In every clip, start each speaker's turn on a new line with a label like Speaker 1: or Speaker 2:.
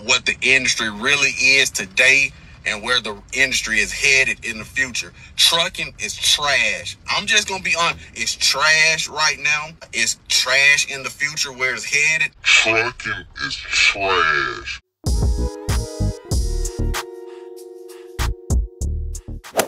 Speaker 1: what the industry really is today and where the industry is headed in the future. Trucking is trash. I'm just gonna be honest. It's trash right now. It's trash in the future where it's headed.
Speaker 2: Trucking is trash.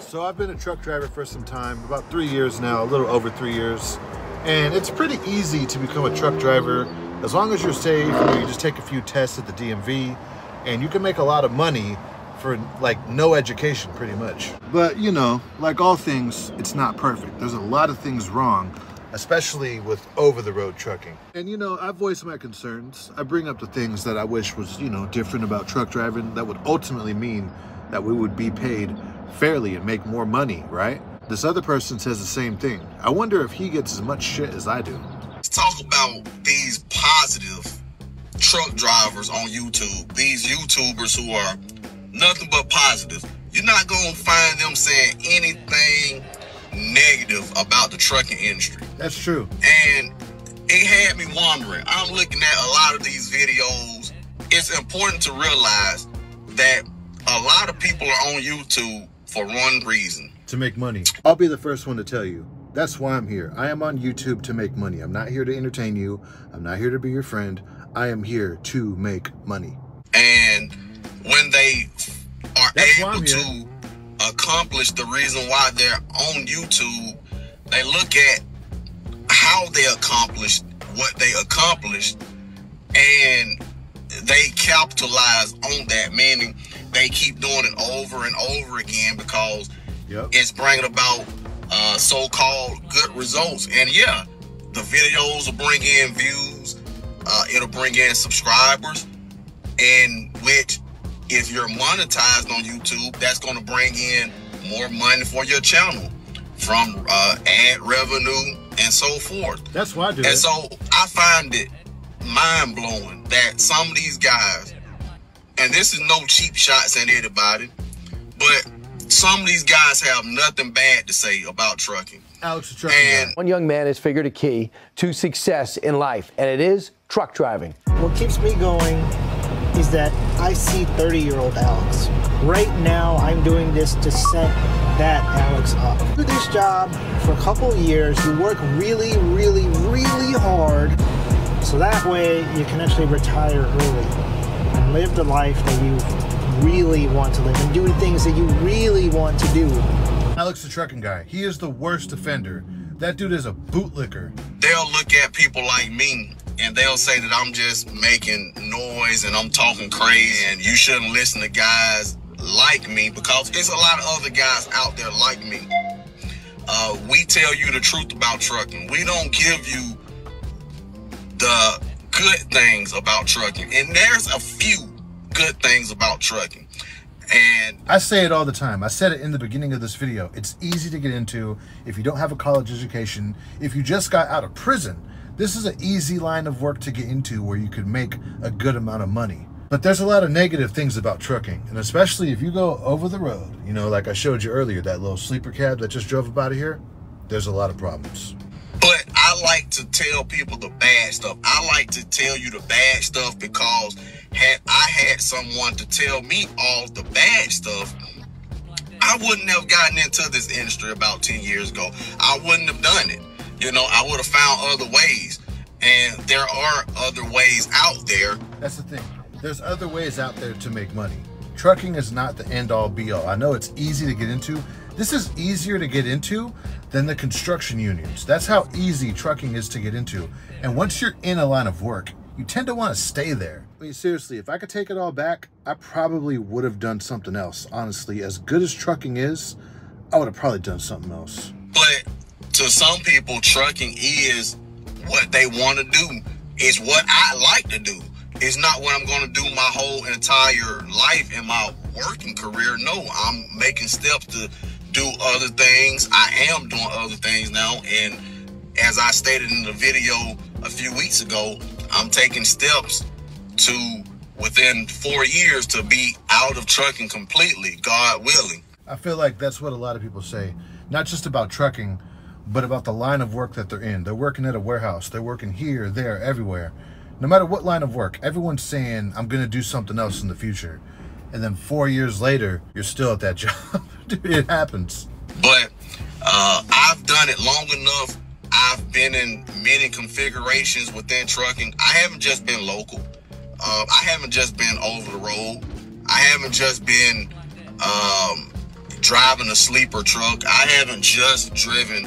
Speaker 3: So I've been a truck driver for some time, about 3 years now, a little over 3 years. And it's pretty easy to become a truck driver as long as you're safe. You just take a few tests at the DMV and you can make a lot of money for like no education pretty much. But you know, like all things, it's not perfect. There's a lot of things wrong, especially with over-the-road trucking. And you know, I voice my concerns. I bring up the things that I wish was, you know, different about truck driving that would ultimately mean that we would be paid fairly and make more money, right? This other person says the same thing. I wonder if he gets as much shit as I do.
Speaker 1: Let's talk about these positive truck drivers on YouTube. These YouTubers who are nothing but positive. You're not going to find them saying anything negative about the trucking industry.
Speaker 3: That's true.
Speaker 1: And it had me wondering. I'm looking at a lot of these videos. It's important to realize that a lot of people are on YouTube for one reason.
Speaker 3: To make money. I'll be the first one to tell you. That's why I'm here. I am on YouTube to make money. I'm not here to entertain you. I'm not here to be your friend. I am here to make money.
Speaker 1: And when they are able to accomplish the reason why they're on YouTube, they look at how they accomplished what they accomplished and they capitalize on that, meaning they keep doing it over and over again because it's bringing about so-called good results. And yeah, the videos will bring in views, it'll bring in subscribers, in which if you're monetized on YouTube, that's going to bring in more money for your channel from ad revenue and so forth.
Speaker 3: That's why I do it.
Speaker 1: And so I find it mind-blowing that some of these guys, and this is no cheap shots at anybody, but some of these guys have nothing bad to say about trucking.
Speaker 3: Alex, the trucking guy.
Speaker 4: One young man has figured a key to success in life, and it is truck driving.
Speaker 5: What keeps me going is that I see 30-year-old Alex. Right now, I'm doing this to set that Alex up. Do this job for a couple of years. You work really, really, really hard, so that way you can actually retire early and live the life that you really want to live and do the things that you really want to do.
Speaker 3: Alex, the trucking guy, he is the worst offender. That dude is a bootlicker.
Speaker 1: They'll look at people like me and they'll say that I'm just making noise and I'm talking crazy and you shouldn't listen to guys like me, because there's a lot of other guys out there like me. We tell you the truth about trucking. We don't give you the good things about trucking, and there's a few good things about trucking. And
Speaker 3: I say it all the time. I said it in the beginning of this video. It's easy to get into if you don't have a college education. If you just got out of prison, this is an easy line of work to get into where you could make a good amount of money. But there's a lot of negative things about trucking, and especially if you go over the road, you know, like I showed you earlier, that little sleeper cab that just drove up out of here, there's a lot of problems.
Speaker 1: But I like to tell people the bad stuff. I like to tell you the bad stuff because had I had someone to tell me all the bad stuff, I wouldn't have gotten into this industry about 10 years ago. I wouldn't have done it. You know, I would have found other ways. And there are other ways out there.
Speaker 3: That's the thing. There's other ways out there to make money. Trucking is not the end-all be-all. I know it's easy to get into. This is easier to get into than the construction unions. That's how easy trucking is to get into. And once you're in a line of work, you tend to want to stay there. I mean, seriously, if I could take it all back, I probably would have done something else. Honestly, as good as trucking is, I would have probably done something else.
Speaker 1: But to some people, trucking is what they want to do. It's what I like to do. It's not what I'm going to do my whole entire life in my working career. No, I'm making steps to do other things. I am doing other things now. And as I stated in the video a few weeks ago, I'm taking steps to, within 4 years, to be out of trucking completely, God willing.
Speaker 3: I feel like that's what a lot of people say, not just about trucking, but about the line of work that they're in. They're working at a warehouse. They're working here, there, everywhere. No matter what line of work, everyone's saying, I'm going to do something else in the future. And then 4 years later, you're still at that job. Dude, it happens.
Speaker 1: But I've done it long enough. I've been in many configurations within trucking. I haven't just been local. I haven't just been over the road. I haven't just been driving a sleeper truck. I haven't just driven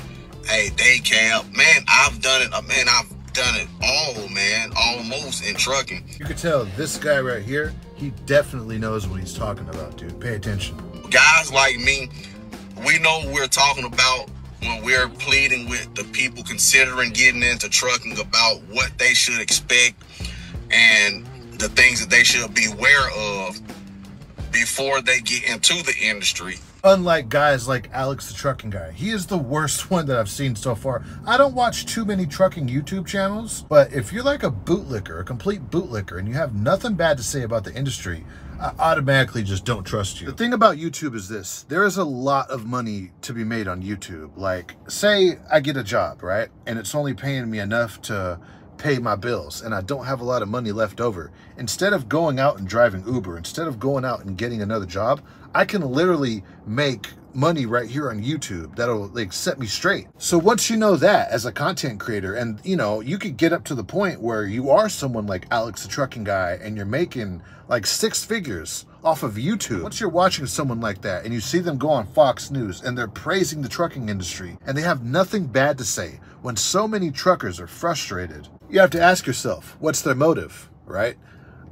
Speaker 1: a day cab. Man, I've done it. Man, I've done it all, man, almost in trucking.
Speaker 3: You could tell this guy right here, he definitely knows what he's talking about, dude. Pay attention.
Speaker 1: Guys like me, we know what we're talking about when we're pleading with the people considering getting into trucking about what they should expect and the things that they should be aware of before they get into the industry.
Speaker 3: Unlike guys like Alex the Trucking Guy, he is the worst one that I've seen so far. I don't watch too many trucking YouTube channels, but if you're like a bootlicker, a complete bootlicker, and you have nothing bad to say about the industry, I automatically just don't trust you. The thing about YouTube is this: there is a lot of money to be made on YouTube. Like, say I get a job, right? And it's only paying me enough to pay my bills, and I don't have a lot of money left over. Instead of going out and driving Uber, instead of going out and getting another job, I can literally make money right here on YouTube that'll like set me straight. So once you know that as a content creator, and you know, you could get up to the point where you are someone like Alex the Trucking Guy and you're making like 6 figures off of YouTube. Once you're watching someone like that and you see them go on Fox News and they're praising the trucking industry and they have nothing bad to say, when so many truckers are frustrated, you have to ask yourself, what's their motive, right?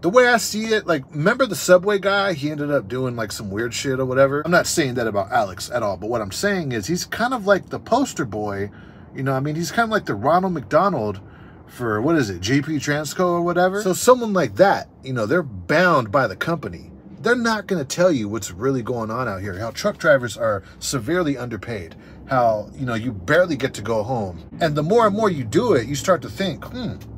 Speaker 3: The way I see it, like, remember the Subway guy? He ended up doing like some weird shit or whatever. I'm not saying that about Alex at all, but what I'm saying is he's kind of like the poster boy, you know what I mean? He's kind of like the Ronald McDonald for, what is it, GP Transco or whatever? So someone like that, you know, they're bound by the company. They're not going to tell you what's really going on out here, how truck drivers are severely underpaid, how, you know, you barely get to go home. And the more and more you do it, you start to think,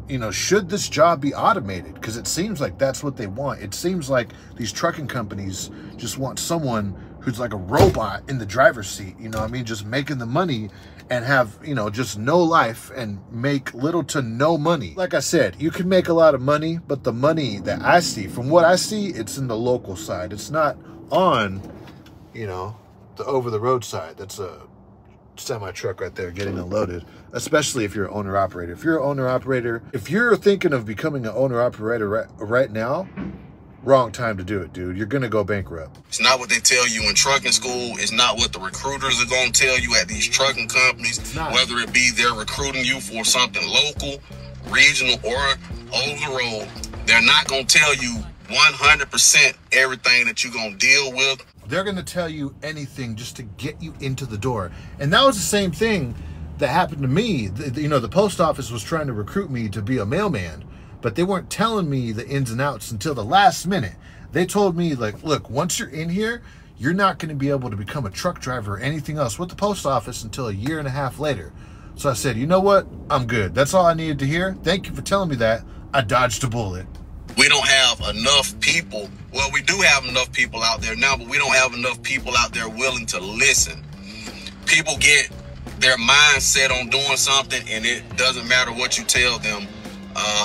Speaker 3: you know, should this job be automated? Because it seems like that's what they want. It seems like these trucking companies just want someone who's like a robot in the driver's seat, you know what I mean? Just making the money and have, you know, just no life and make little to no money. Like I said, you can make a lot of money, but the money that I see, from what I see, it's in the local side. It's not on, you know, the over-the-road side. That's a semi-truck right there getting unloaded, especially if you're an owner-operator. If you're an owner-operator, if you're thinking of becoming an owner-operator right now, wrong time to do it, dude. You're gonna go bankrupt.
Speaker 1: It's not what they tell you in trucking school. It's not what the recruiters are gonna tell you at these trucking companies, whether it be they're recruiting you for something local, regional, or over the road. They're not gonna tell you 100% everything that you're gonna deal with.
Speaker 3: They're gonna tell you anything just to get you into the door. And that was the same thing that happened to me. You know, the post office was trying to recruit me to be a mailman, but they weren't telling me the ins and outs until the last minute. They told me, like, look, once you're in here, you're not going to be able to become a truck driver or anything else with the post office until 1.5 years later. So I said, you know what? I'm good. That's all I needed to hear. Thank you for telling me that. I dodged a bullet.
Speaker 1: We don't have enough people. Well, we do have enough people out there now, but we don't have enough people out there willing to listen. People get their mind set on doing something, and it doesn't matter what you tell them.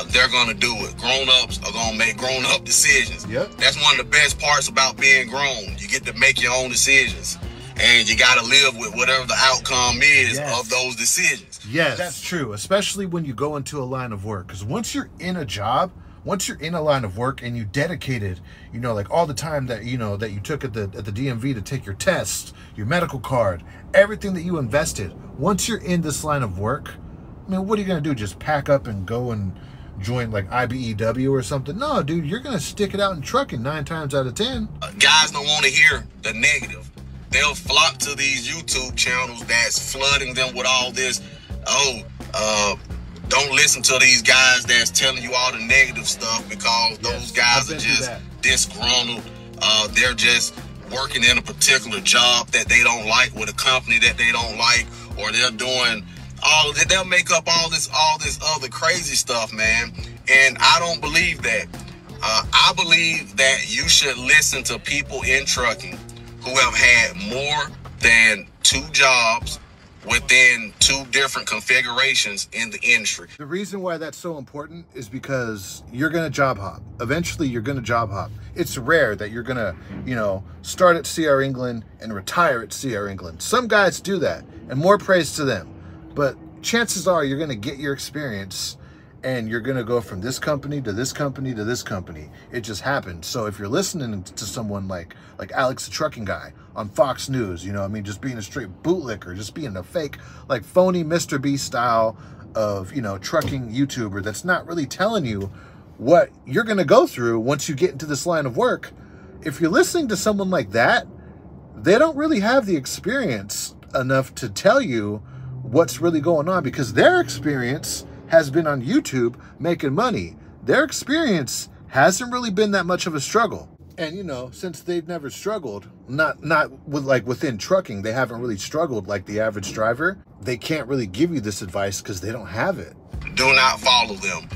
Speaker 1: They're going to do it. Grown-ups are going to make grown-up decisions.
Speaker 3: Yep.
Speaker 1: That's one of the best parts about being grown. You get to make your own decisions. And you got to live with whatever the outcome is of those decisions.
Speaker 3: Yes, that's true, especially when you go into a line of work. Because once you're in a job, once you're in a line of work and you dedicated, you know, like all the time that, you know, that you took at the DMV to take your test, your medical card, everything that you invested, once you're in this line of work, I mean, what are you going to do? Just pack up and go and join like IBEW or something? No, dude, you're going to stick it out in trucking 9 times out of 10.
Speaker 1: Guys don't want to hear the negative. They'll flock to these YouTube channels that's flooding them with all this. Don't listen to these guys that's telling you all the negative stuff, because those guys are just disgruntled. They're just working in a particular job that they don't like with a company that they don't like, or they're doing they'll make up all this other crazy stuff, man. And I don't believe that. I believe that you should listen to people in trucking who have had more than 2 jobs within 2 different configurations in the industry.
Speaker 3: The reason why that's so important is because you're going to job hop. Eventually, you're going to job hop. It's rare that you're going to, you know, start at CR England and retire at CR England. Some guys do that, and more praise to them. But chances are you're going to get your experience and you're going to go from this company to this company to this company. It just happened. So if you're listening to someone like Alex, the trucking guy on Fox News, you know, I mean, just being a straight bootlicker, just being a fake, like phony Mr. B style of, you know, trucking YouTuber that's not really telling you what you're going to go through once you get into this line of work. If you're listening to someone like that, they don't really have the experience enough to tell you what's really going on, because their experience has been on YouTube making money. Their experience hasn't really been that much of a struggle. And, you know, since they've never struggled, not with like within trucking, they haven't really struggled like the average driver. They can't really give you this advice because they don't have it.
Speaker 1: Do not follow them.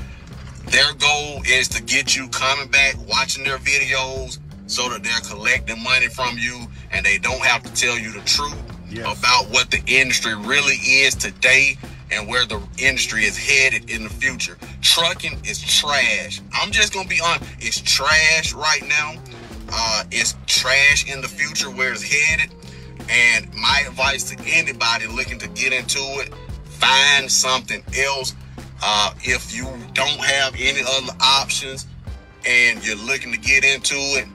Speaker 1: Their goal is to get you coming back, watching their videos, so that they're collecting money from you and they don't have to tell you the truth about what the industry really is today and where the industry is headed in the future. Trucking is trash. I'm just gonna be honest. It's trash right now. It's trash in the future where it's headed. And my advice to anybody looking to get into it, find something else. If you don't have any other options and you're looking to get into it,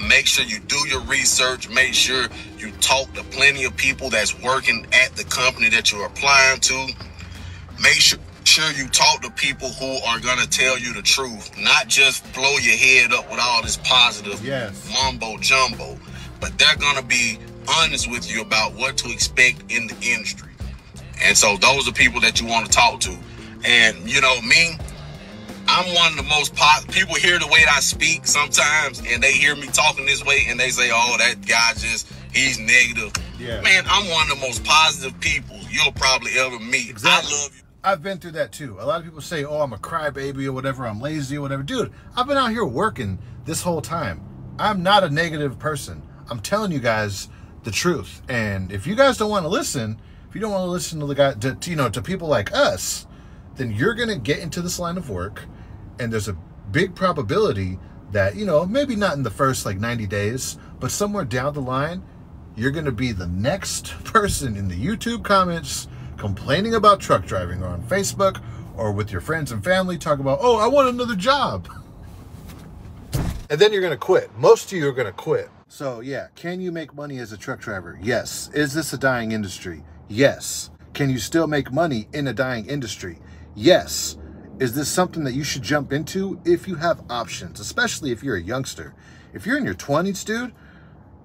Speaker 1: make sure you do your research. Make sure you talk to plenty of people that's working at the company that you're applying to. Make sure you talk to people who are going to tell you the truth, not just blow your head up with all this positive mumbo jumbo, but they're going to be honest with you about what to expect in the industry. And so those are people that you want to talk to. And, you know, me, I'm one of the most people hear the way I speak sometimes, and they hear me talking this way, and they say, "Oh, that guy he's negative." Yeah. Man, I'm one of the most positive people you'll probably ever meet. Exactly. I love you.
Speaker 3: I've been through that too. A lot of people say, "Oh, I'm a crybaby or whatever. I'm lazy or whatever." Dude, I've been out here working this whole time. I'm not a negative person. I'm telling you guys the truth. And if you guys don't want to listen, if you don't want to listen to the guy, to people like us, then you're gonna get into this line of work. And there's a big probability that, you know, maybe not in the first like 90 days, but somewhere down the line, you're going to be the next person in the YouTube comments complaining about truck driving, or on Facebook, or with your friends and family talking about, "Oh, I want another job." And then you're going to quit. Most of you are going to quit. So yeah, can you make money as a truck driver? Yes. Is this a dying industry? Yes. Can you still make money in a dying industry? Yes. Is this something that you should jump into if you have options, especially if you're a youngster? If you're in your 20s, dude,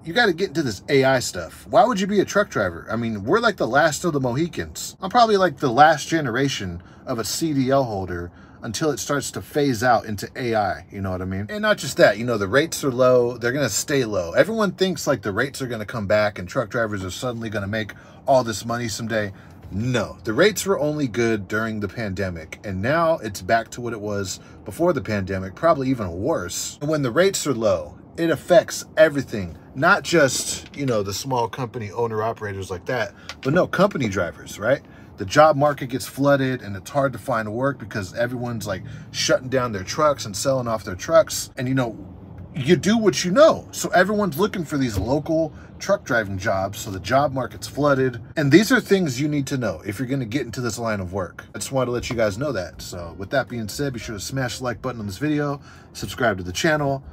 Speaker 3: you got to get into this AI stuff. Why would you be a truck driver? I mean, we're like the last of the Mohicans. I'm probably like the last generation of a CDL holder until it starts to phase out into AI, you know what I mean? And not just that, you know, the rates are low, they're gonna stay low. Everyone thinks like the rates are gonna come back and truck drivers are suddenly gonna make all this money someday. No, the rates were only good during the pandemic, and now it's back to what it was before the pandemic, probably even worse. And when the rates are low, it affects everything, not just, you know, the small company owner operators like that, but no, company drivers, right? The job market gets flooded and it's hard to find work because everyone's like shutting down their trucks and selling off their trucks. And, you know, you do what you know. So everyone's looking for these local truck driving jobs, so the job market's flooded. And these are things you need to know if you're going to get into this line of work. I just wanted to let you guys know that. So with that being said, be sure to smash the like button on this video, subscribe to the channel.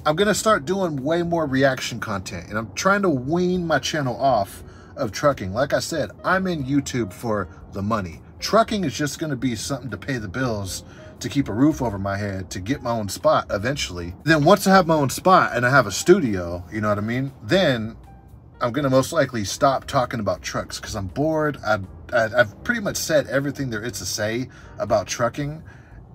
Speaker 3: I'm going to start doing way more reaction content, and I'm trying to wean my channel off of trucking. Like I said, I'm in YouTube for the money. Trucking is just going to be something to pay the bills, to keep a roof over my head, to get my own spot eventually. Then once I have my own spot and I have a studio, you know what I mean? Then I'm going to most likely stop talking about trucks because I'm bored. I've pretty much said everything there is to say about trucking.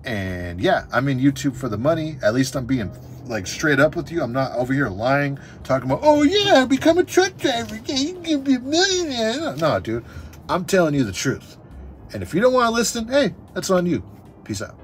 Speaker 3: And yeah, I'm in YouTube for the money. At least I'm being like straight up with you. I'm not over here lying, talking about, "Oh yeah, become a truck driver. Yeah, you can be a millionaire." No, dude, I'm telling you the truth. And if you don't want to listen, hey, that's on you. Peace out.